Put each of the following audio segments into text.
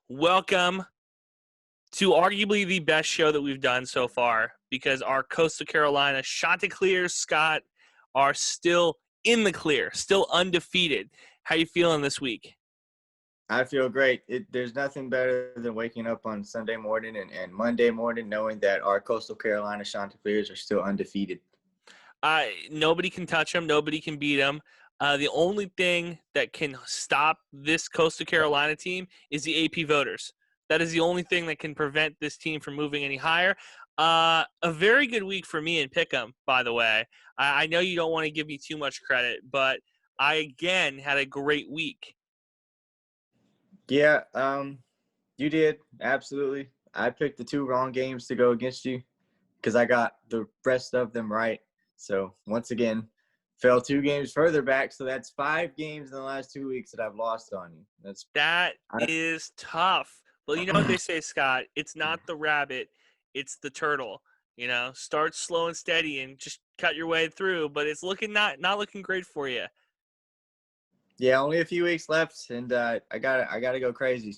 Welcome to arguably the best show that we've done so far because our Coastal Carolina Chanticleers, Scott, are still in the clear, still undefeated. How you feeling this week? I feel great. There's nothing better than waking up on Sunday morning and Monday morning knowing that our Coastal Carolina Chanticleers are still undefeated. Nobody can touch them. Nobody can beat them. The only thing that can stop this Coastal Carolina team is the AP voters. That is the only thing that can prevent this team from moving any higher. A very good week for me in Pick'em, by the way. I know you don't want to give me too much credit, but I again had a great week. Yeah, you did. Absolutely. I picked the two wrong games to go against you because I got the rest of them right. So once again, fell 2 games further back. So that's 5 games in the last 2 weeks that I've lost on you. That I, is tough. Well, you know what they say, Scott? It's not the rabbit, it's the turtle. Start slow and steady and just cut your way through. But it's looking not looking great for you. yeah, only a few weeks left, and I gotta go crazy.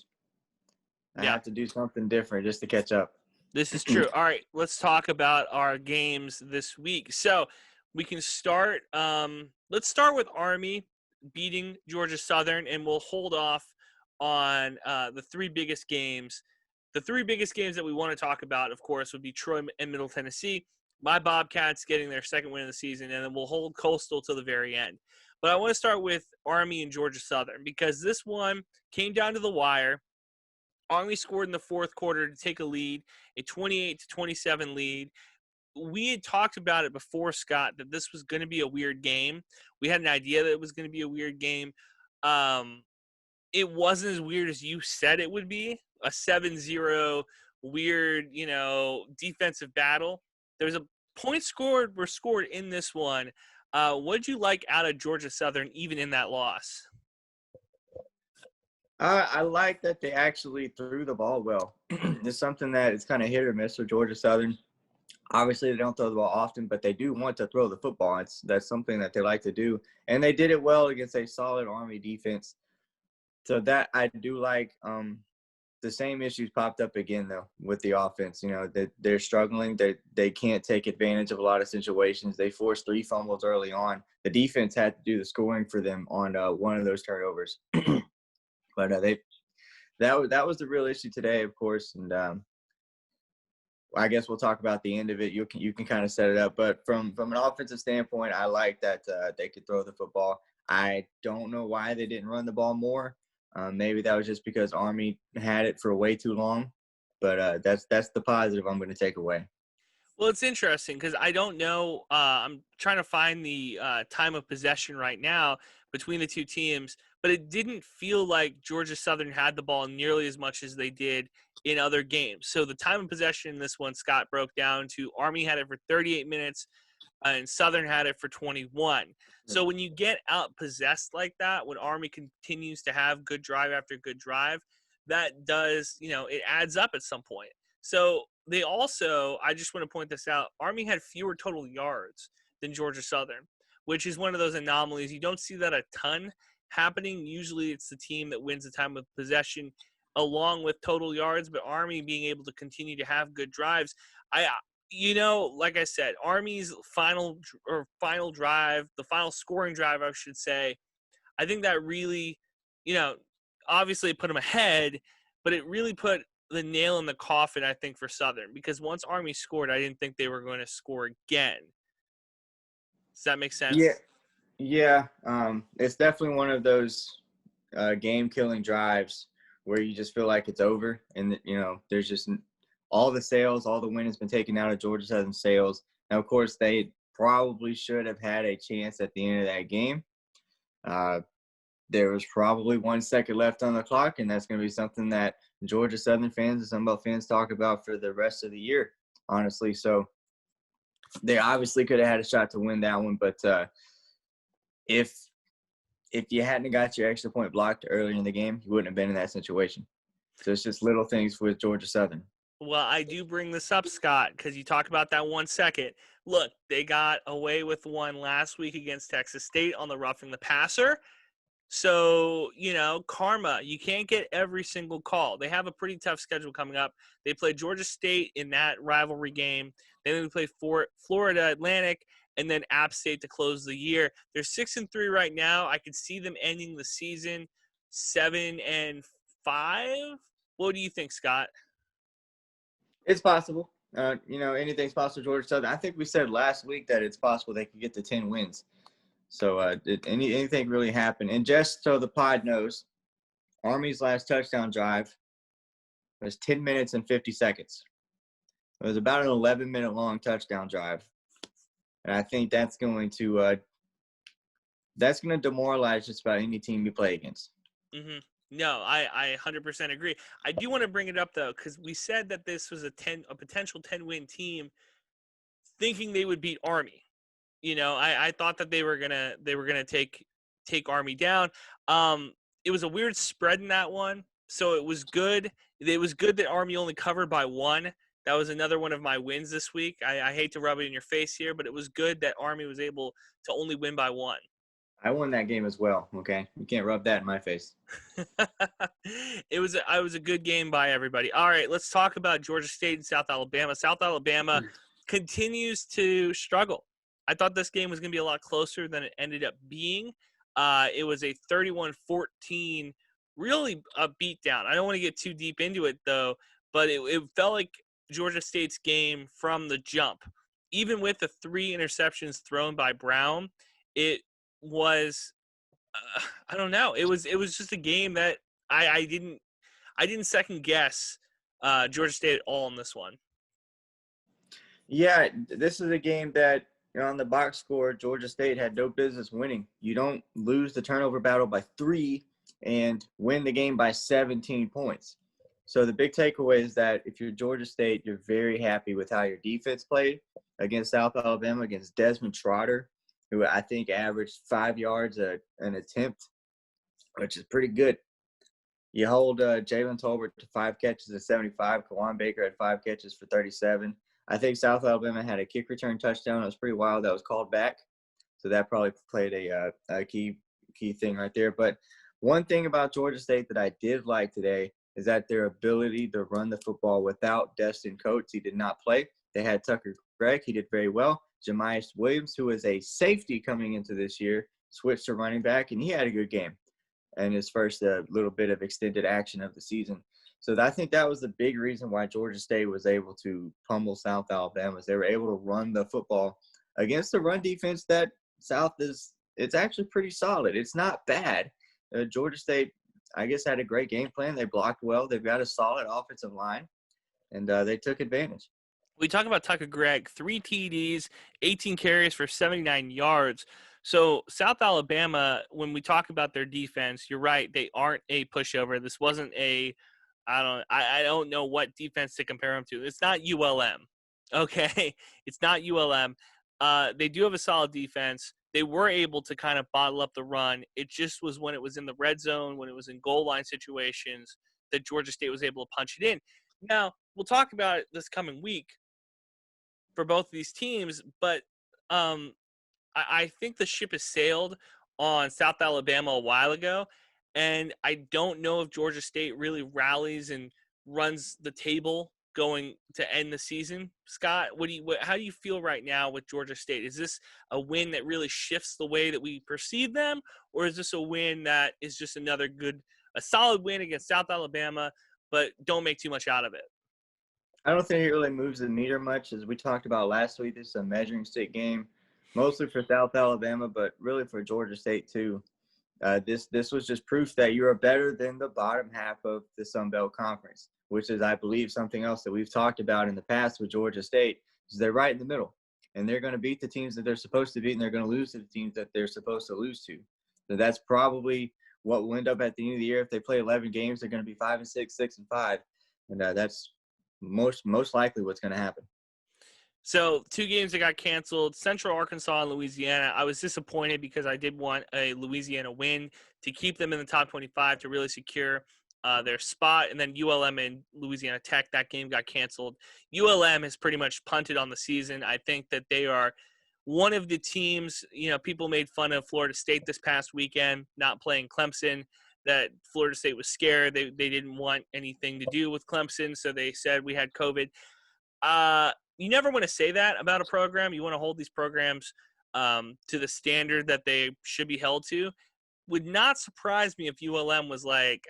I Yeah, have to do something different just to catch up. this is true. All right, let's talk about our games this week. So we can start. Let's start with Army beating Georgia Southern, and we'll hold off on the three biggest games. The three biggest games that we want to talk about, of course, would be Troy and Middle Tennessee. My Bobcats getting their second win of the season, and then we'll hold Coastal to the very end. But I want to start with Army and Georgia Southern because this one came down to the wire. Army scored in the fourth quarter to take a lead, a 28-27 lead. We had talked about it before, Scott, that this was going to be a weird game. We had an idea that it was going to be a weird game. It wasn't as weird as you said it would be. A 7-0 weird, defensive battle. There's a points were scored in this one. What did you like out of Georgia Southern, even in that loss? I like that they actually threw the ball well. It's something that is kind of hit or miss for Georgia Southern. Obviously, they don't throw the ball often, but they do want to throw the football. That's something that they like to do, and they did it well against a solid Army defense. So that I do like. The same issues popped up again though with the offense. You know that they're struggling. They can't take advantage of a lot of situations. They forced 3 fumbles early on. The defense had to do the scoring for them on one of those turnovers. But that was the real issue today, of course. And I guess we'll talk about the end of it. You can kind of set it up. But from an offensive standpoint, I like that they could throw the football. I don't know why they didn't run the ball more. Maybe that was just because Army had it for way too long. But that's the positive I'm going to take away. Well, it's interesting because I don't know. I'm trying to find the time of possession right now between the two teams, but it didn't feel like Georgia Southern had the ball nearly as much as they did in other games. So the time of possession in this one, Scott broke down to Army had it for 38 minutes and Southern had it for 21. So when you get out possessed like that, when Army continues to have good drive after good drive, that does, it adds up at some point. So they also, I just want to point this out, Army had fewer total yards than Georgia Southern, which is one of those anomalies. You don't see that a ton happening. Usually it's the team that wins the time of possession along with total yards, but Army being able to continue to have good drives. Like I said, Army's final drive, the final scoring drive, I should say, I think that really, obviously it put them ahead, but it really put the nail in the coffin, I think, for Southern, because once Army scored, I didn't think they were going to score again. Does that make Yeah, sense? yeah. It's definitely one of those game-killing drives where you just feel like it's over, and there's just all the sales, all the wind has been taken out of Georgia Southern sales. Now, of course, they probably should have had a chance at the end of that game. Uh, there was probably 1 second left on the clock, and that's going to be something that Georgia Southern fans and Sunbelt fans talk about for the rest of the year, honestly. So they obviously could have had a shot to win that one, but if you hadn't got your extra point blocked earlier in the game, you wouldn't have been in that situation. So it's just little things with Georgia Southern. Well, I do bring this up, Scott, because you talk about that 1 second. Look, they got away with one last week against Texas State on the roughing the passer. So, karma, you can't get every single call. They have a pretty tough schedule coming up. They play Georgia State in that rivalry game. Then they play Florida Atlantic and then App State to close the year. They're 6-3 right now. I could see them ending the season 7-5. What do you think, Scott? It's possible. Anything's possible. Georgia Southern. I think we said last week that it's possible they could get to 10 wins. So anything really happen. And just so the pod knows, Army's last touchdown drive was 10 minutes and 50 seconds. It was about an 11-minute long touchdown drive. And I think that's going to demoralize just about any team you play against. Mm-hmm. No, I 100% agree. I do want to bring it up, though, because we said that this was a potential 10-win team thinking they would beat Army. I thought that they were gonna take Army down. It was a weird spread in that one, so it was good. It was good that Army only covered by 1. That was another one of my wins this week. I hate to rub it in your face here, but it was good that Army was able to only win by 1. I won that game as well. Okay, you can't rub that in my face. It was a good game by everybody. All right, let's talk about Georgia State and South Alabama. South Alabama continues to struggle. I thought this game was going to be a lot closer than it ended up being. It was a 31-14, really a beatdown. I don't want to get too deep into it, though, but it felt like Georgia State's game from the jump. Even with the 3 interceptions thrown by Brown, it was I don't know. It was just a game that I didn't second guess Georgia State at all in this one. Yeah, this is a game that on the box score, Georgia State had no business winning. You don't lose the turnover battle by 3 and win the game by 17 points. So the big takeaway is that if you're Georgia State, you're very happy with how your defense played against South Alabama, against Desmond Trotter, who I think averaged 5 yards an attempt, which is pretty good. You hold Jalen Tolbert to 5 catches at 75. Kawan Baker had 5 catches for 37. I think South Alabama had a kick return touchdown. It was pretty wild. That was called back. So that probably played a key thing right there. But one thing about Georgia State that I did like today is that their ability to run the football without Destin Coates. He did not play. They had Tucker Gregg. He did very well. Jemias Williams, who is a safety coming into this year, switched to running back, and he had a good game and his first little bit of extended action of the season. So I think that was the big reason why Georgia State was able to pummel South Alabama. Is they were able to run the football against the run defense that South is. It's actually pretty solid. It's not bad. Georgia State, I guess, had a great game plan. They blocked well. They've got a solid offensive line, and they took advantage. We talk about Tucker Gregg, 3 TDs, 18 carries for 79 yards. So South Alabama, when we talk about their defense, you're right. They aren't a pushover. This wasn't I don't know what defense to compare them to. It's not ULM. Okay. It's not ULM. They do have a solid defense. They were able to kind of bottle up the run. It just was when it was in the red zone, when it was in goal line situations, that Georgia State was able to punch it in. Now, we'll talk about it this coming week for both of these teams, but I think the ship has sailed on South Alabama a while ago, and I don't know if Georgia State really rallies and runs the table going to end the season. Scott, how do you feel right now with Georgia State? Is this a win that really shifts the way that we perceive them, or is this a win that is just a solid win against South Alabama, but don't make too much out of it? I don't think it really moves the meter much. As we talked about last week, this is a measuring stick game, mostly for South Alabama, but really for Georgia State too. This was just proof that you are better than the bottom half of the Sun Belt Conference, which is, I believe, something else that we've talked about in the past with Georgia State. Is they're right in the middle, and they're going to beat the teams that they're supposed to beat, and they're going to lose to the teams that they're supposed to lose to. So that's probably what will end up at the end of the year. If they play 11 games, they're going to be 5-6, 6-5, and that's most likely what's going to happen. So 2 games that got canceled, Central Arkansas and Louisiana. I was disappointed because I did want a Louisiana win to keep them in the top 25 to really secure their spot. And then ULM and Louisiana Tech, that game got canceled. ULM has pretty much punted on the season. I think that they are one of the teams, people made fun of Florida State this past weekend, not playing Clemson, that Florida State was scared. They didn't want anything to do with Clemson, so they said we had COVID. You never want to say that about a program. You want to hold these programs to the standard that they should be held to. Would not surprise me if ULM was like,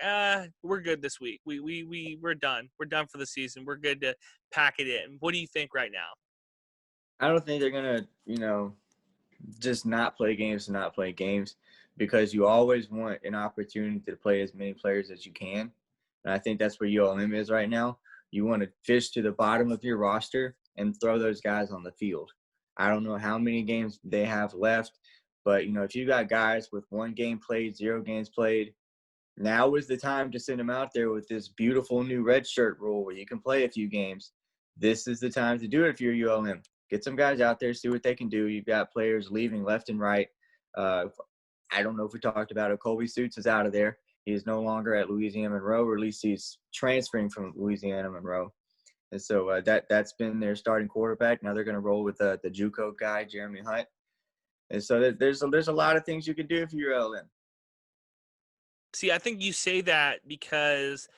we're good this week. We're done. We're done for the season. We're good to pack it in. What do you think right now? I don't think they're gonna, just not play games to not play games, because you always want an opportunity to play as many players as you can. And I think that's where ULM is right now. You want to fish to the bottom of your roster and throw those guys on the field. I don't know how many games they have left, but, if you got guys with 1 game played, 0 games played, now is the time to send them out there with this beautiful new red shirt rule where you can play a few games. This is the time to do it if you're ULM. Get some guys out there, see what they can do. You've got players leaving left and right. I don't know if we talked about it. Colby Suits is out of there. He is no longer at Louisiana Monroe, or at least he's transferring from Louisiana Monroe. And so that's been their starting quarterback. Now they're going to roll with the JUCO guy, Jeremy Hunt. And so there's a lot of things you can do if you're ULM. See, I think you say that because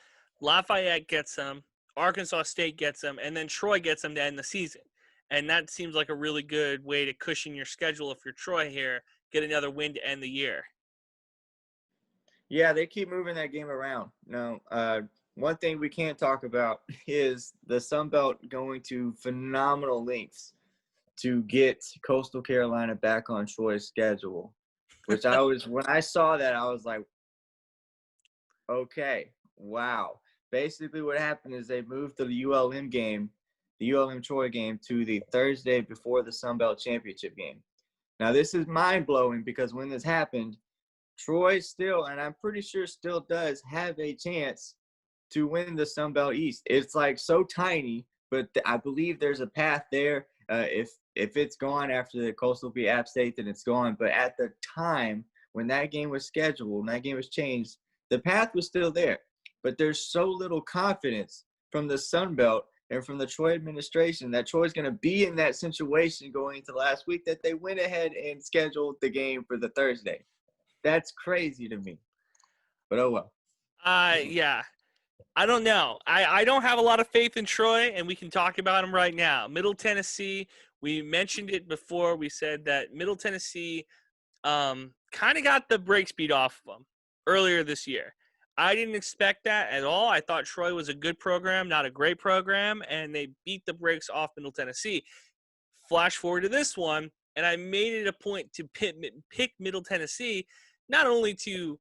Lafayette gets them, Arkansas State gets them, and then Troy gets them to end the season. And that seems like a really good way to cushion your schedule if you're Troy here, get another win to end the year. Yeah, they keep moving that game around. Now, one thing we can't talk about is the Sun Belt going to phenomenal lengths to get Coastal Carolina back on Troy's schedule, which when I saw that, I was like, okay, wow. Basically what happened is they moved the ULM Troy game, to the Thursday before the Sun Belt Championship game. Now, this is mind-blowing because when this happened, Troy still, and I'm pretty sure still does, have a chance to win the Sun Belt East. It's like so tiny, but I believe there's a path there. If it's gone after the Coastal beat App State, then it's gone. But at the time when that game was scheduled and that game was changed, the path was still there. But there's so little confidence from the Sun Belt and from the Troy administration that Troy's going to be in that situation going into last week that they went ahead and scheduled the game for the Thursday. That's crazy to me. But oh well. Yeah. I don't know. I don't have a lot of faith in Troy, and we can talk about them right now. Middle Tennessee, we mentioned it before. We said that Middle Tennessee kind of got the brakes beat off of them earlier this year. I didn't expect that at all. I thought Troy was a good program, not a great program, and they beat the brakes off Middle Tennessee. Flash forward to this one, and I made it a point to pick Middle Tennessee, not only to,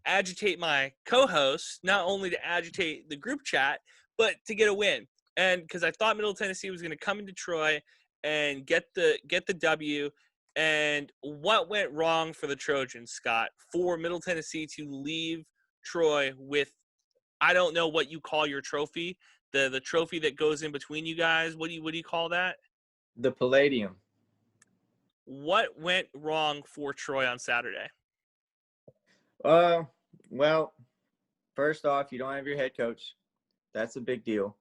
agitate my co-hosts, not only to agitate the group chat, but to get a win. And because I thought Middle Tennessee was going to come into Troy and get the W. And what went wrong for the Trojans, Scott, for Middle Tennessee to leave Troy with, I don't know what you call your trophy, the trophy that goes in between you guys. What do you call that? The Palladium. What went wrong for Troy on Saturday? Well, first off, you don't have your head coach. That's a big deal.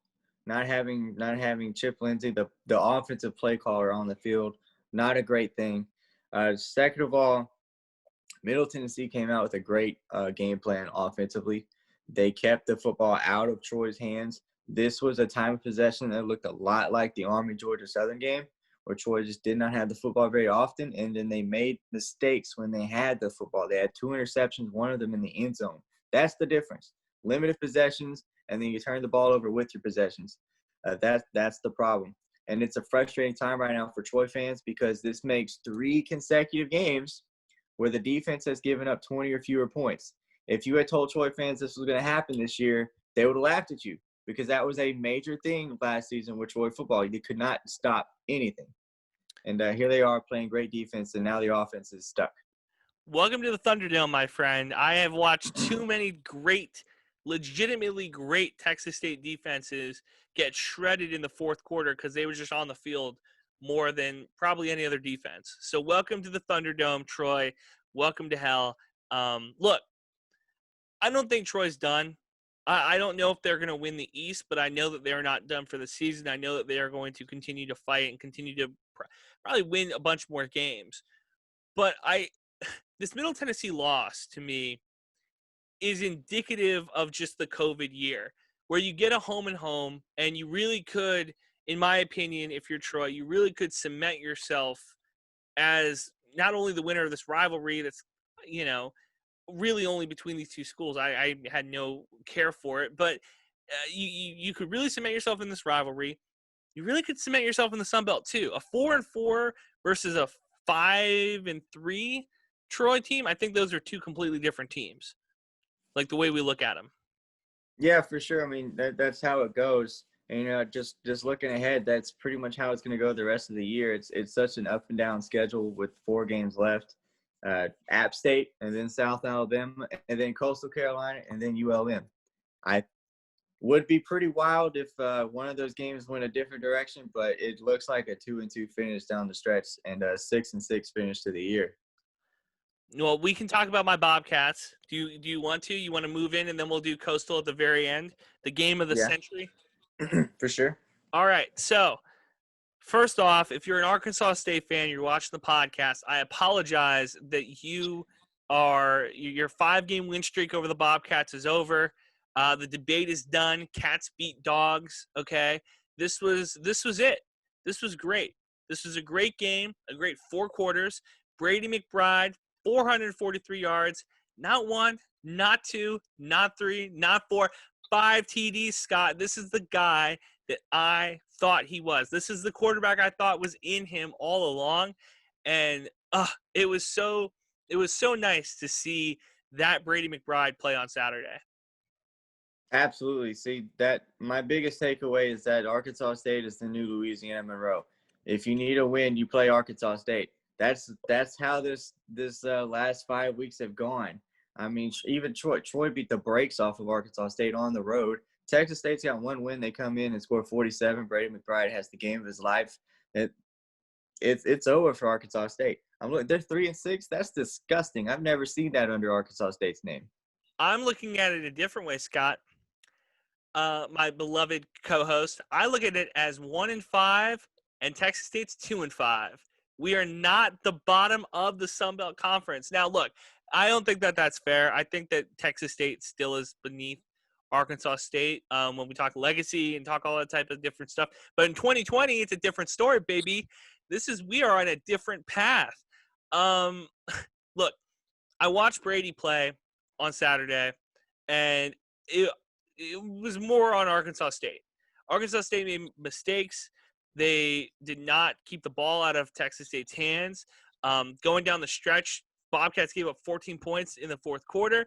Not having Chip Lindsey, the offensive play caller, on the field, not a great thing. Second of all, Middle Tennessee came out with a great game plan offensively. They kept the football out of Troy's hands. This was a time of possession that looked a lot like the Army-Georgia Southern game, where Troy just did not have the football very often, and then they made mistakes when they had the football. They had 2 interceptions, one of them in the end zone. That's the difference. Limited possessions, and then you turn the ball over with your possessions. That's the problem. And it's a frustrating time right now for Troy fans because this makes 3 consecutive games where the defense has given up 20 or fewer points. If you had told Troy fans this was going to happen this year, they would have laughed at you, because that was a major thing last season with Troy football. You could not stop anything. And here they are playing great defense, and now the offense is stuck. Welcome to the Thunderdome, my friend. I have watched too many legitimately great Texas State defenses get shredded in the fourth quarter because they were just on the field more than probably any other defense. So welcome to the Thunderdome, Troy. Welcome to hell. Look, I don't think Troy's done. I don't know if they're going to win the East, but I know that they're not done for the season. I know that they are going to continue to fight and continue to probably win a bunch more games. But this Middle Tennessee loss to me is indicative of just the COVID year, where you get a home and home, and you really could, in my opinion, if you're Troy, you really could cement yourself as not only the winner of this rivalry that's, you know, really only between these two schools. I had no care for it, but you could really cement yourself in this rivalry. You really could cement yourself in the Sun Belt too. A 4-4 versus a 5-3 Troy team. I think those are two completely different teams. Like the way we look at them. Yeah, for sure. I mean, that's how it goes. And just looking ahead, that's pretty much how it's going to go the rest of the year. It's such an up and down schedule with 4 games left. App State, and then South Alabama, and then Coastal Carolina, and then ULM. I would be pretty wild if one of those games went a different direction, but it looks like a 2-2 finish down the stretch and a 6-6 finish to the year. Well, we can talk about my Bobcats. Do you want to? You want to move in, and then we'll do Coastal at the very end, the game of the Yeah, century. for sure. All right. So first off, if you're an Arkansas State fan, you're watching the podcast, I apologize that your 5-game win streak over the Bobcats is over. The debate is done. Cats beat dogs. Okay. This was it. This was great. This was a great game, a great 4 quarters. Brady McBride, 443 yards, not 1, not 2, not 3, not 4, 5 TDs, Scott. This is the guy that I thought he was. This is the quarterback I thought was in him all along. And it was so nice to see that Brady McBride play on Saturday. Absolutely. See, that my biggest takeaway is that Arkansas State is the new Louisiana Monroe. If you need a win, you play Arkansas State. That's how this last 5 weeks have gone. I mean, even Troy beat the brakes off of Arkansas State on the road. Texas State's got 1 win. They come in and score 47. Brady McBride has the game of his life. It's over for Arkansas State. I'm looking. They're 3-6. That's disgusting. I've never seen that under Arkansas State's name. I'm looking at it a different way, Scott. My beloved co-host, I look at it as 1-5, and Texas State's 2-5. We are not the bottom of the Sun Belt Conference. Now, look, I don't think that that's fair. I think that Texas State still is beneath Arkansas State when we talk legacy and talk all that type of different stuff. But in 2020, it's a different story, baby. We are on a different path. Look, I watched Brady play on Saturday, and it was more on Arkansas State. Arkansas State made mistakes. They did not keep the ball out of Texas State's hands. Going down the stretch, Bobcats gave up 14 points in the 4th quarter.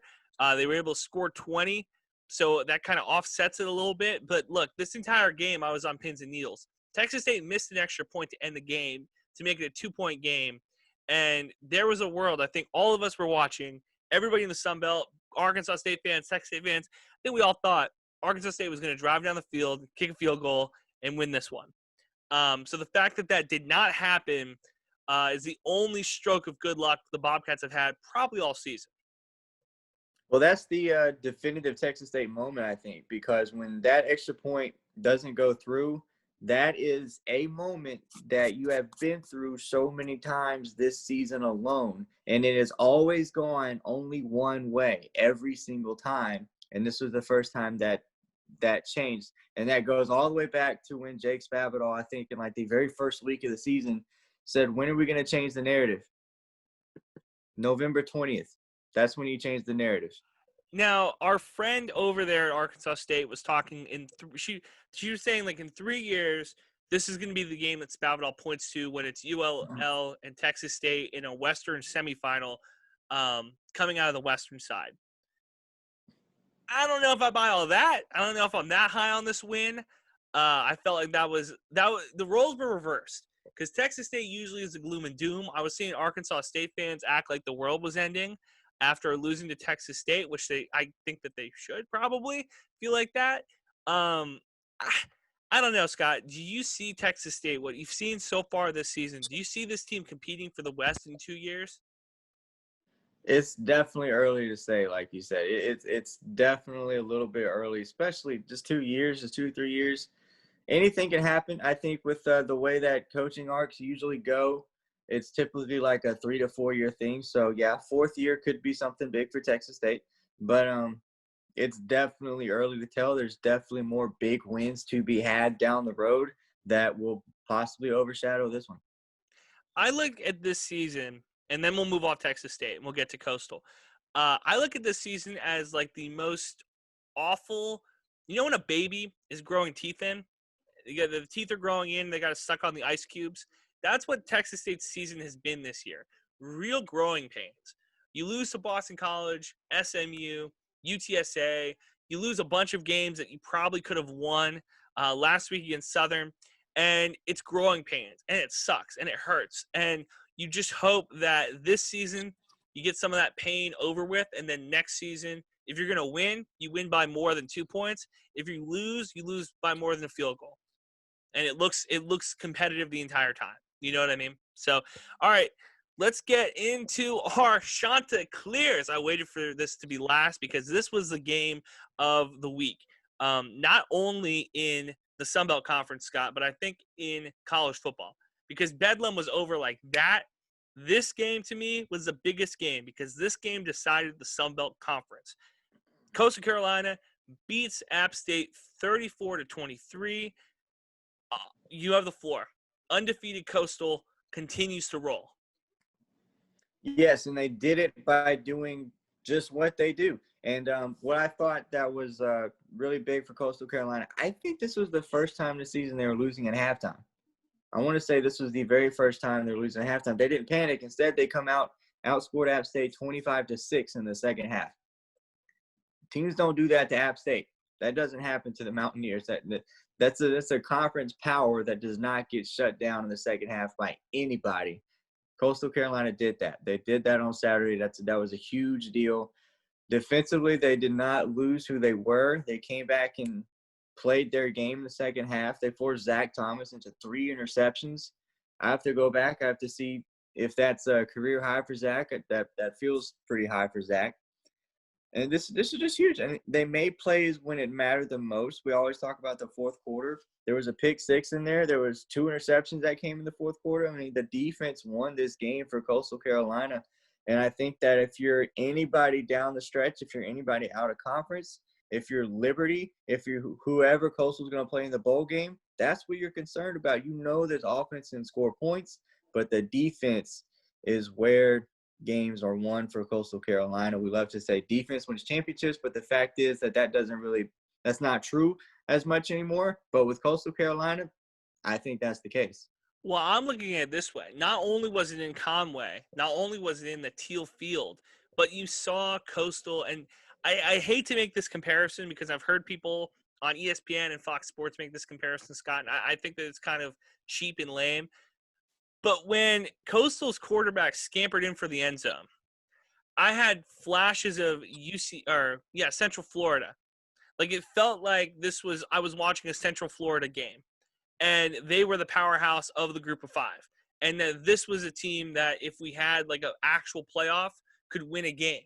They were able to score 20, so that kind of offsets it a little bit. But look, this entire game, I was on pins and needles. Texas State missed an extra point to end the game to make it a 2-point game. And there was a world, I think all of us were watching, everybody in the Sun Belt, Arkansas State fans, Texas State fans, I think we all thought Arkansas State was going to drive down the field, kick a field goal, and win this one. So the fact that that did not happen is the only stroke of good luck the Bobcats have had probably all season. Well, that's the definitive Texas State moment, I think, because when that extra point doesn't go through, that is a moment that you have been through so many times this season alone, and it has always gone only one way every single time. And this was the first time that changed, and that goes all the way back to when Jake Spavital, I think, in like the very first week of the season, said, "When are we going to change the narrative?" November 20th. That's when he changed the narrative. Now, our friend over there at Arkansas State was talking she was saying like in 3 years, this is going to be the game that Spavital points to when it's ULL and Texas State in a Western semifinal coming out of the Western side. I don't know if I buy all that. I don't know if I'm that high on this win. I felt like that was the roles were reversed because Texas State usually is the gloom and doom. I was seeing Arkansas State fans act like the world was ending after losing to Texas State, which I think that they should probably feel like that. I don't know, Scott. Do you see Texas State, what you've seen so far this season? Do you see this team competing for the West in 2 years? It's definitely early to say, like you said. It's definitely a little bit early, especially just 2 years, just 2 3 years. Anything can happen. I think with the way that coaching arcs usually go, it's typically like a 3 to 4 year thing. So yeah, fourth year could be something big for Texas State, but it's definitely early to tell. There's definitely more big wins to be had down the road that will possibly overshadow this one. I look at this season, and then we'll move off Texas State and we'll get to Coastal. I look at this season as like the most awful. You know when a baby is growing teeth in, the teeth are growing in, they got to suck on the ice cubes. That's what Texas State's season has been this year. Real growing pains. You lose to Boston College, SMU, UTSA. You lose a bunch of games that you probably could have won last week against Southern, and it's growing pains, and it sucks, and it hurts. And you just hope that this season you get some of that pain over with, and then next season, if you're going to win, you win by more than 2 points. If you lose by more than a field goal, and it looks competitive the entire time. You know what I mean? So, all right, let's get into our Chanticleers. I waited for this to be last because this was the game of the week. Not only in the Sun Belt Conference, Scott, but I think in college football, because Bedlam was over like that. This game to me was the biggest game because this game decided the Sun Belt Conference. Coastal Carolina beats App State 34-23. You have the floor. Undefeated Coastal continues to roll. Yes, and they did it by doing just what they do. And what I thought that was really big for Coastal Carolina, I think this was the first time this season they were losing at halftime. I want to say this was the very first time they're losing at halftime. They didn't panic. Instead, they come out, outscored App State 25-6 in the second half. Teams don't do that to App State. That doesn't happen to the Mountaineers. That's a conference power that does not get shut down in the second half by anybody. Coastal Carolina did that. They did that on Saturday. That was a huge deal. Defensively, they did not lose who they were. They came back and played their game in the second half. They forced Zach Thomas into 3 interceptions. I have to go back. I have to see if that's a career high for Zach. That feels pretty high for Zach. And this is just huge. I mean, they made plays when it mattered the most. We always talk about the fourth quarter. There was a pick six in there. There was 2 interceptions that came in the fourth quarter. I mean, the defense won this game for Coastal Carolina. And I think that if you're anybody down the stretch, if you're anybody out of conference, if you're Liberty, if you're whoever Coastal's going to play in the bowl game, that's what you're concerned about. You know this offense can score points, but the defense is where games are won for Coastal Carolina. We love to say defense wins championships, but the fact is that's not true as much anymore. But with Coastal Carolina, I think that's the case. Well, I'm looking at it this way. Not only was it in Conway, not only was it in the Teal Field, but you saw Coastal, and I hate to make this comparison because I've heard people on ESPN and Fox Sports make this comparison, Scott, and I think that it's kind of cheap and lame. But when Coastal's quarterback scampered in for the end zone, I had flashes of Central Florida. Like it felt like I was watching a Central Florida game, and they were the powerhouse of the group of 5. And that this was a team that if we had like an actual playoff could win a game.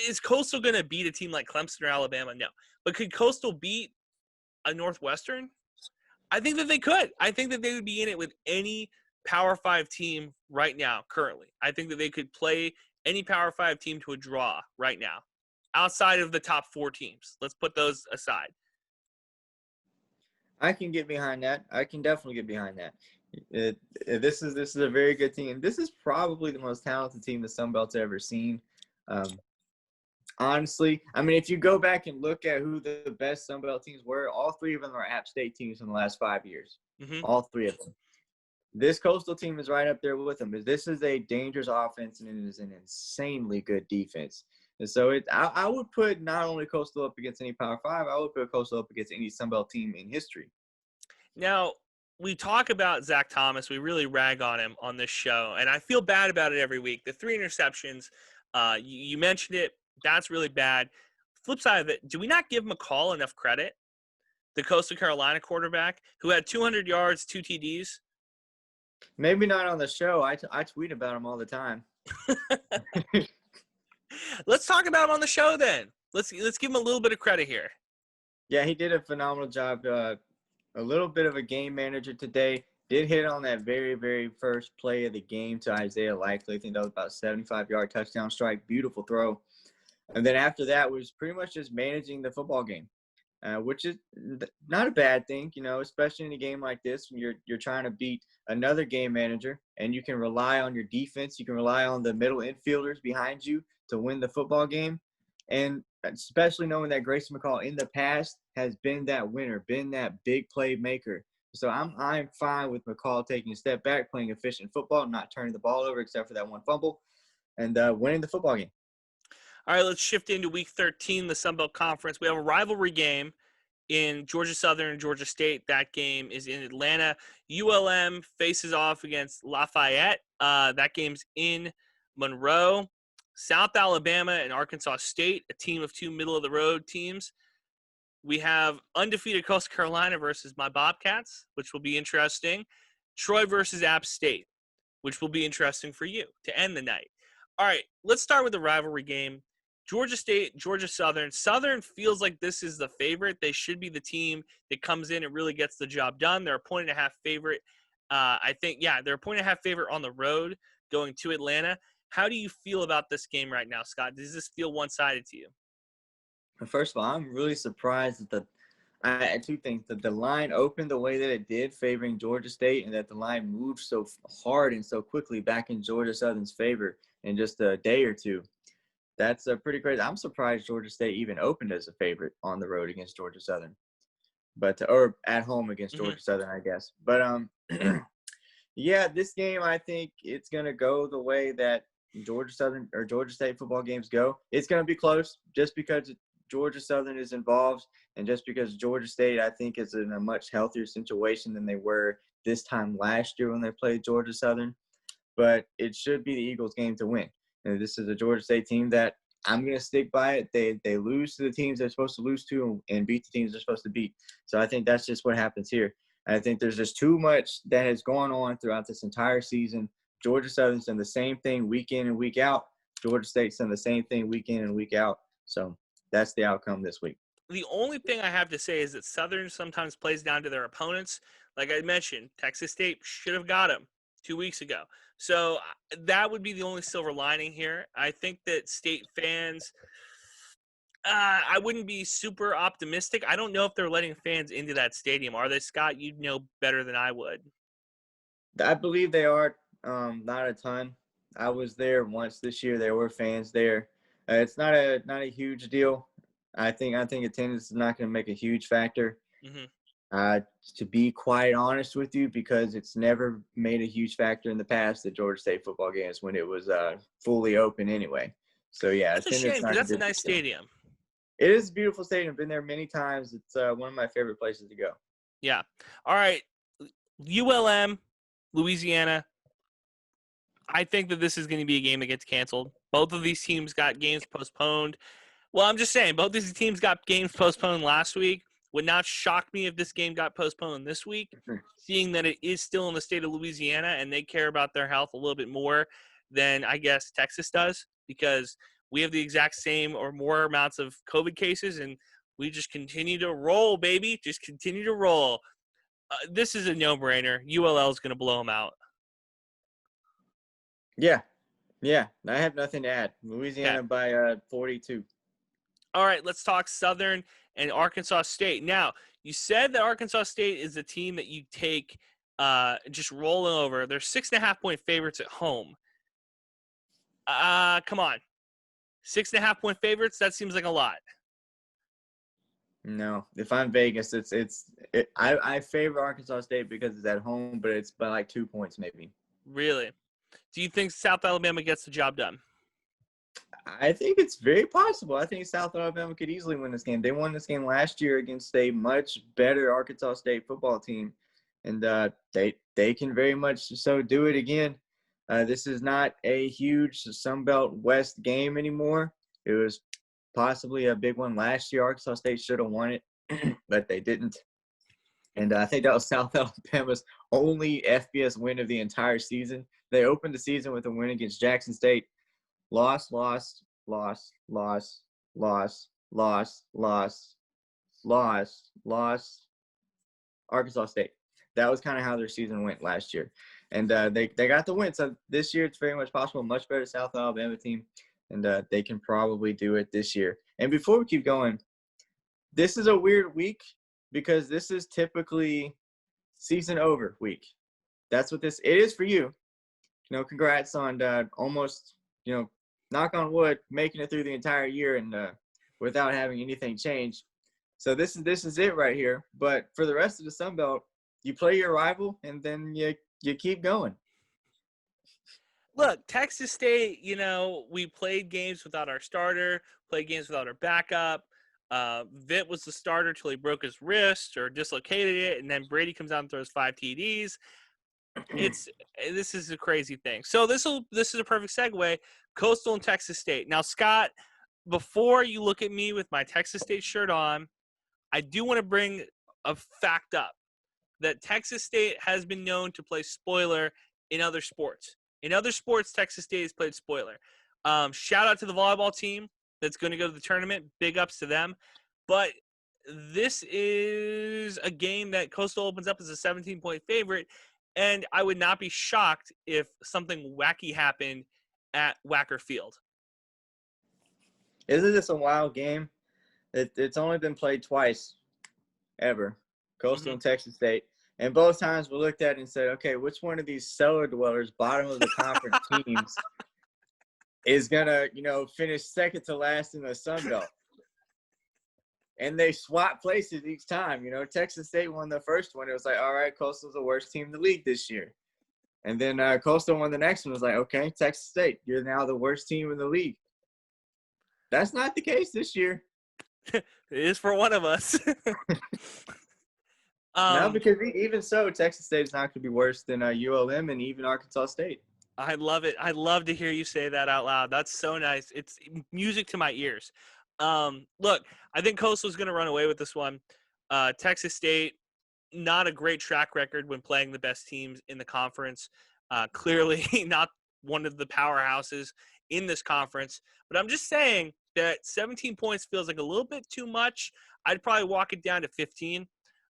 Is Coastal going to beat a team like Clemson or Alabama? No. But could Coastal beat a Northwestern? I think that they could. I think that they would be in it with any Power 5 team right now, currently. I think that they could play any Power 5 team to a draw right now, outside of the top 4 teams. Let's put those aside. I can get behind that. I can definitely get behind that. This is a very good team. This is probably the most talented team the Sun Belt's ever seen. Honestly, I mean, if you go back and look at who the best Sun Belt teams were, all 3 of them are App State teams in the last 5 years. Mm-hmm. All 3 of them. This Coastal team is right up there with them. This is a dangerous offense, and it is an insanely good defense. And so I would put not only Coastal up against any Power 5, I would put Coastal up against any Sun Belt team in history. Now, we talk about Zach Thomas. We really rag on him on this show, and I feel bad about it every week. The 3 interceptions, you mentioned it. That's really bad. Flip side of it, do we not give McCall enough credit? The Coastal Carolina quarterback who had 200 yards, 2 TDs. Maybe not on the show. I tweet about him all the time. Let's talk about him on the show then. Let's give him a little bit of credit here. Yeah, he did a phenomenal job. A little bit of a game manager today. Did hit on that very, very first play of the game to Isaiah Likely. I think that was about a 75-yard touchdown strike. Beautiful throw. And then after that was pretty much just managing the football game, which is not a bad thing, especially in a game like this when you're trying to beat another game manager and you can rely on your defense. You can rely on the middle infielders behind you to win the football game. And especially knowing that Grayson McCall in the past has been that winner, been that big play maker. So I'm fine with McCall taking a step back, playing efficient football, not turning the ball over except for that one fumble, and winning the football game. All right, let's shift into Week 13, the Sun Belt Conference. We have a rivalry game in Georgia Southern and Georgia State. That game is in Atlanta. ULM faces off against Lafayette. That game's in Monroe. South Alabama and Arkansas State, a team of two middle-of-the-road teams. We have undefeated Coastal Carolina versus my Bobcats, which will be interesting. Troy versus App State, which will be interesting for you to end the night. All right, let's start with the rivalry game. Georgia State, Georgia Southern. Southern feels like this is the favorite. They should be the team that comes in and really gets the job done. They're a 1.5 favorite. I think, they're a 1.5 favorite on the road going to Atlanta. How do you feel about this game right now, Scott? Does this feel one-sided to you? First of all, I'm really surprised that two things, that the line opened the way that it did, favoring Georgia State, and that the line moved so hard and so quickly back in Georgia Southern's favor in just a day or two. That's pretty crazy. I'm surprised Georgia State even opened as a favorite on the road against Georgia Southern, or at home against Georgia Southern, I guess. But yeah, this game, I think it's gonna go the way that Georgia Southern or Georgia State football games go. It's gonna be close just because Georgia Southern is involved, and just because Georgia State, I think, is in a much healthier situation than they were this time last year when they played Georgia Southern. But it should be the Eagles' game to win. And this is a Georgia State team that I'm going to stick by it. They lose to the teams they're supposed to lose to and beat the teams they're supposed to beat. So I think that's just what happens here. And I think there's just too much that has gone on throughout this entire season. Georgia Southern's done the same thing week in and week out. Georgia State's done the same thing week in and week out. So that's the outcome this week. The only thing I have to say is that Southern sometimes plays down to their opponents. Like I mentioned, Texas State should have got them 2 weeks ago. So that would be the only silver lining here. I think that State fans, I wouldn't be super optimistic. I don't know if they're letting fans into that stadium. Are they, Scott? You'd know better than I would. I believe they are, not a ton. I was there once this year. There were fans there. It's not a huge deal. I think attendance is not going to make a huge factor. To be quite honest with you, because it's never made a huge factor in the past at Georgia State football games when it was fully open anyway. So yeah, that's a shame because that's a nice stadium. It is a beautiful stadium. Been there many times. It's one of my favorite places to go. Yeah. All right. ULM, Louisiana. I think that this is going to be a game that gets canceled. Both of these teams got games postponed. Well, I'm just saying, both these teams got games postponed last week. Would not shock me if this game got postponed this week, seeing that it is still in the state of Louisiana and they care about their health a little bit more than, I guess, Texas does, because we have the exact same or more amounts of COVID cases, and we just continue to roll, baby. Just continue to roll. This is a no-brainer. ULL is going to blow them out. Yeah. I have nothing to add. Louisiana by 42. All right, let's talk Southern and Arkansas State. Now, you said that Arkansas State is a team that you take just rolling over. They're 6.5-point favorites at home. Come on. 6.5-point favorites? That seems like a lot. No, if I'm Vegas, I favor Arkansas State because it's at home, but it's by like 2 points maybe. Really? Do you think South Alabama gets the job done? I think it's very possible. I think South Alabama could easily win this game. They won this game last year against a much better Arkansas State football team, and they can very much so do it again. This is not a huge Sunbelt West game anymore. It was possibly a big one last year. Arkansas State should have won it, but they didn't. And I think that was South Alabama's only FBS win of the entire season. They opened the season with a win against Jackson State. Lost, loss, loss, loss, loss, loss, loss, loss, Arkansas State. That was kind of how their season went last year. And they got the win. So this year it's very much possible. Much better South Alabama team. And they can probably do it this year. And before we keep going, this is a weird week because this is typically season over week. That's what it is for you. Congrats on almost, knock on wood, making it through the entire year and without having anything change. So this is it right here. But for the rest of the Sun Belt, you play your rival and then you keep going. Look, Texas State, we played games without our starter, played games without our backup. Vitt was the starter till he broke his wrist or dislocated it, and then Brady comes out and throws 5 TDs. This is a crazy thing. So this is a perfect segue. Coastal and Texas State. Now, Scott, before you look at me with my Texas State shirt on, I do want to bring a fact up that Texas State has been known to play spoiler in other sports. In other sports, Texas State has played spoiler. Shout out to the volleyball team that's going to go to the tournament. Big ups to them. But this is a game that Coastal opens up as a 17-point favorite, and I would not be shocked if something wacky happened at Wacker Field. Isn't this a wild game? It's only been played twice ever, Coastal and Texas State. And both times we looked at it and said, okay, which one of these cellar dwellers, bottom of the conference teams, is going to, finish second to last in the Sun Belt? And they swap places each time. Texas State won the first one. It was like, all right, Coastal's the worst team in the league this year. And then Coastal won the next one. It was like, okay, Texas State, you're now the worst team in the league. That's not the case this year. It is for one of us. No, because even so, Texas State is not going to be worse than ULM and even Arkansas State. I love it. I love to hear you say that out loud. That's so nice. It's music to my ears. Look, I think Coastal is going to run away with this one. Texas State, not a great track record when playing the best teams in the conference. Clearly not one of the powerhouses in this conference. But I'm just saying that 17 points feels like a little bit too much. I'd probably walk it down to 15.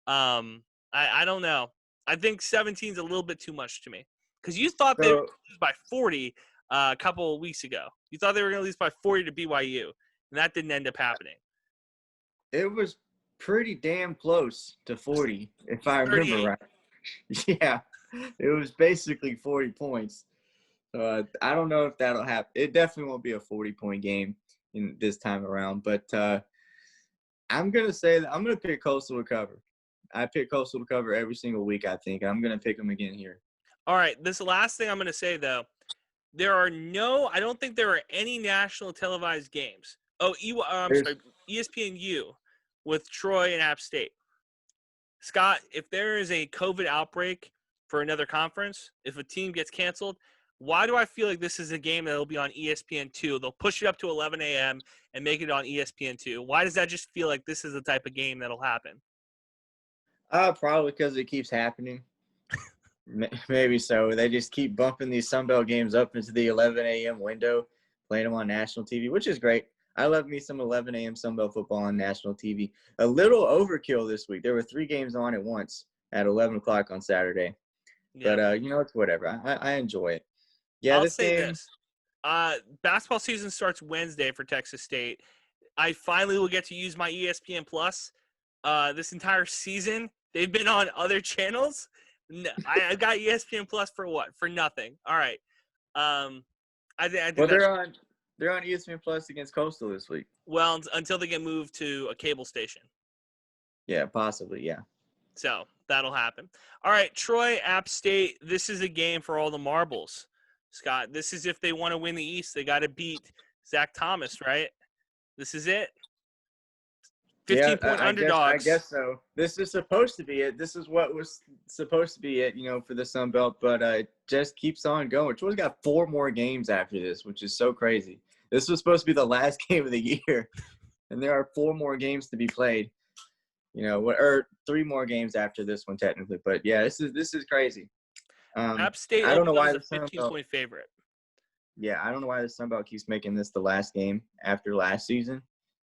I don't know. I think 17 is a little bit too much to me. Because you thought they were going to lose by 40 a couple of weeks ago. You thought they were going to lose by 40 to BYU. And that didn't end up happening. It was pretty damn close to 40, if I remember right. Yeah, it was basically 40 points. I don't know if that'll happen. It definitely won't be a 40-point game in this time around. But I'm going to say that I'm going to pick Coastal to cover. I pick Coastal to cover every single week, I think. I'm going to pick them again here. All right, this last thing I'm going to say, though. I don't think there are any national televised games. Oh, ESPNU with Troy and App State. Scott, if there is a COVID outbreak for another conference, if a team gets canceled, why do I feel like this is a game that will be on ESPN2? They'll push it up to 11 a.m. and make it on ESPN2. Why does that just feel like this is the type of game that'll happen? Probably because it keeps happening. Maybe so. They just keep bumping these Sunbelt games up into the 11 a.m. window, playing them on national TV, which is great. I love me some 11 a.m. Sunbelt football on national TV. A little overkill this week. There were 3 games on at once at 11 o'clock on Saturday. Yeah. But, it's whatever. I enjoy it. Yeah, I'll say this. Basketball season starts Wednesday for Texas State. I finally will get to use my ESPN Plus this entire season. They've been on other channels. No, I got ESPN Plus for what? For nothing. All right. I think they're on ESPN Plus against Coastal this week. Well, until they get moved to a cable station. Yeah, possibly. Yeah. So that'll happen. All right, Troy, App State. This is a game for all the marbles, Scott. This is if they want to win the East, they got to beat Zach Thomas, right? This is it. 15-point underdogs. I guess so. This is supposed to be it. This is what was supposed to be it, for the Sun Belt, but it just keeps on going. Troy's got 4 more games after this, which is so crazy. This was supposed to be the last game of the year, and there are 4 more games to be played. Or 3 more games after this one technically, but yeah, this is crazy. App State. I don't know why the 15-point favorite. Yeah, I don't know why the Sun Belt keeps making this the last game after last season.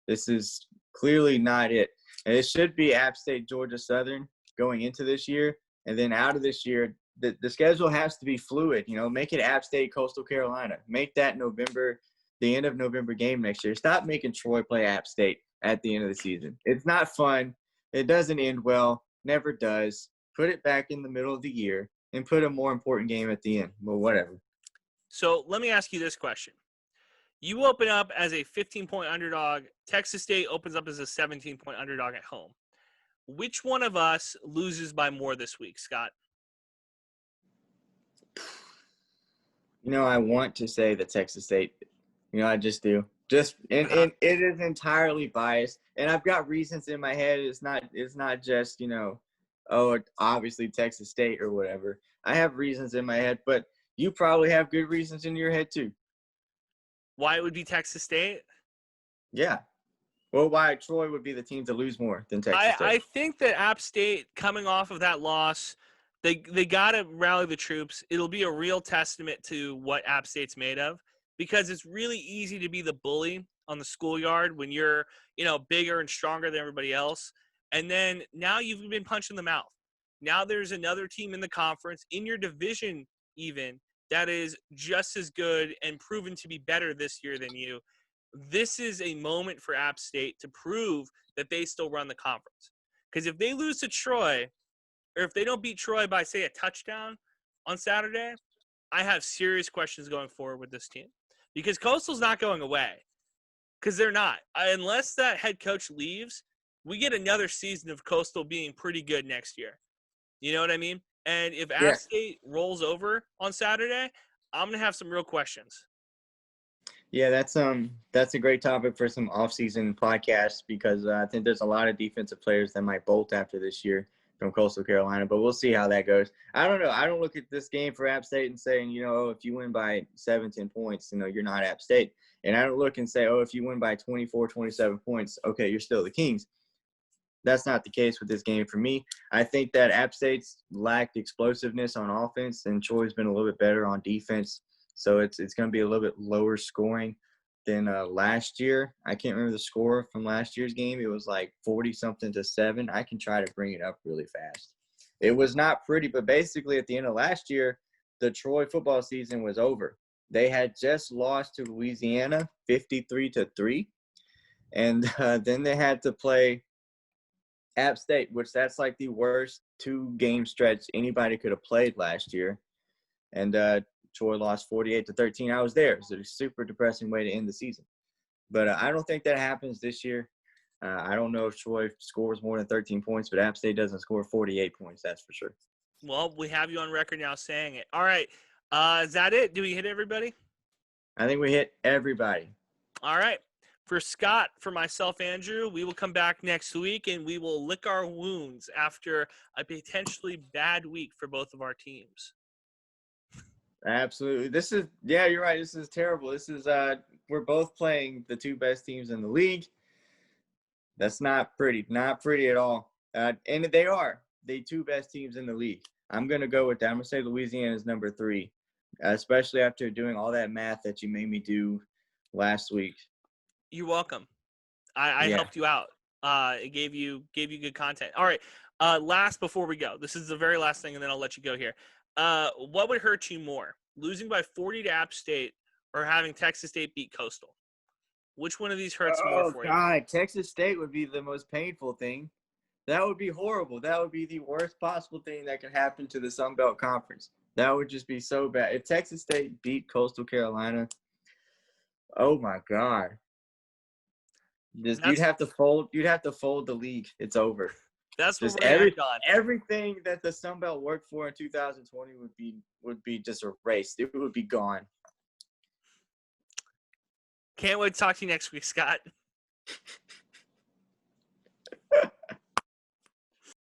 This is clearly not it. And it should be App State, Georgia Southern going into this year. And then out of this year, the schedule has to be fluid. Make it App State, Coastal Carolina. Make that November, the end of November game next year. Stop making Troy play App State at the end of the season. It's not fun. It doesn't end well. Never does. Put it back in the middle of the year and put a more important game at the end. Well, whatever. So let me ask you this question. You open up as a 15-point underdog. Texas State opens up as a 17-point underdog at home. Which one of us loses by more this week, Scott? I want to say that Texas State. I just do. And it is entirely biased, and I've got reasons in my head. It's not just obviously Texas State or whatever. I have reasons in my head, but you probably have good reasons in your head too. Why it would be Texas State? Yeah. Well, why Troy would be the team to lose more than Texas State? I think that App State, coming off of that loss, they got to rally the troops. It'll be a real testament to what App State's made of, because it's really easy to be the bully on the schoolyard when you're, bigger and stronger than everybody else. And then now you've been punched in the mouth. Now there's another team in the conference, in your division even, that is just as good and proven to be better this year than you. This is a moment for App State to prove that they still run the conference. Because if they lose to Troy, or if they don't beat Troy by, say, a touchdown on Saturday, I have serious questions going forward with this team. Because Coastal's not going away. Because they're not. Unless that head coach leaves, we get another season of Coastal being pretty good next year. You know what I mean? And if App State rolls over on Saturday, I'm going to have some real questions. Yeah, that's a great topic for some off-season podcasts, because I think there's a lot of defensive players that might bolt after this year from Coastal Carolina, but we'll see how that goes. I don't know. I don't look at this game for App State and saying, if you win by 17 points, you're not App State. And I don't look and say, if you win by 24, 27 points, okay, you're still the Kings. That's not the case with this game for me. I think that App State's lacked explosiveness on offense, and Troy's been a little bit better on defense. So it's going to be a little bit lower scoring than last year. I can't remember the score from last year's game. It was like 40-something to 7. I can try to bring it up really fast. It was not pretty, but basically at the end of last year, the Troy football season was over. They had just lost to Louisiana 53-3, and then they had to play App State, which that's like the worst 2-game stretch anybody could have played last year. And Troy lost 48-13. I was there. It was a super depressing way to end the season. But I don't think that happens this year. I don't know if Troy scores more than 13 points, but App State doesn't score 48 points, that's for sure. Well, we have you on record now saying it. All right. Is that it? Do we hit everybody? I think we hit everybody. All right. For Scott, for myself, Andrew, we will come back next week and we will lick our wounds after a potentially bad week for both of our teams. Absolutely. You're right. This is terrible. This is we're both playing the two best teams in the league. That's not pretty at all. And they are the two best teams in the league. I'm going to go with that. I'm going to say Louisiana is number 3, especially after doing all that math that you made me do last week. You're welcome. I helped you out. It gave you good content. All right. Last before we go, this is the very last thing, and then I'll let you go here. What would hurt you more, losing by 40 to App State or having Texas State beat Coastal? Which one of these hurts more for you? Oh, God. Texas State would be the most painful thing. That would be horrible. That would be the worst possible thing that could happen to the Sun Belt Conference. That would just be so bad. If Texas State beat Coastal Carolina, oh, my God. You'd have to fold the league. It's over. That's what we're on. Everything that the Sun Belt worked for in 2020 would be just erased. It would be gone. Can't wait to talk to you next week, Scott.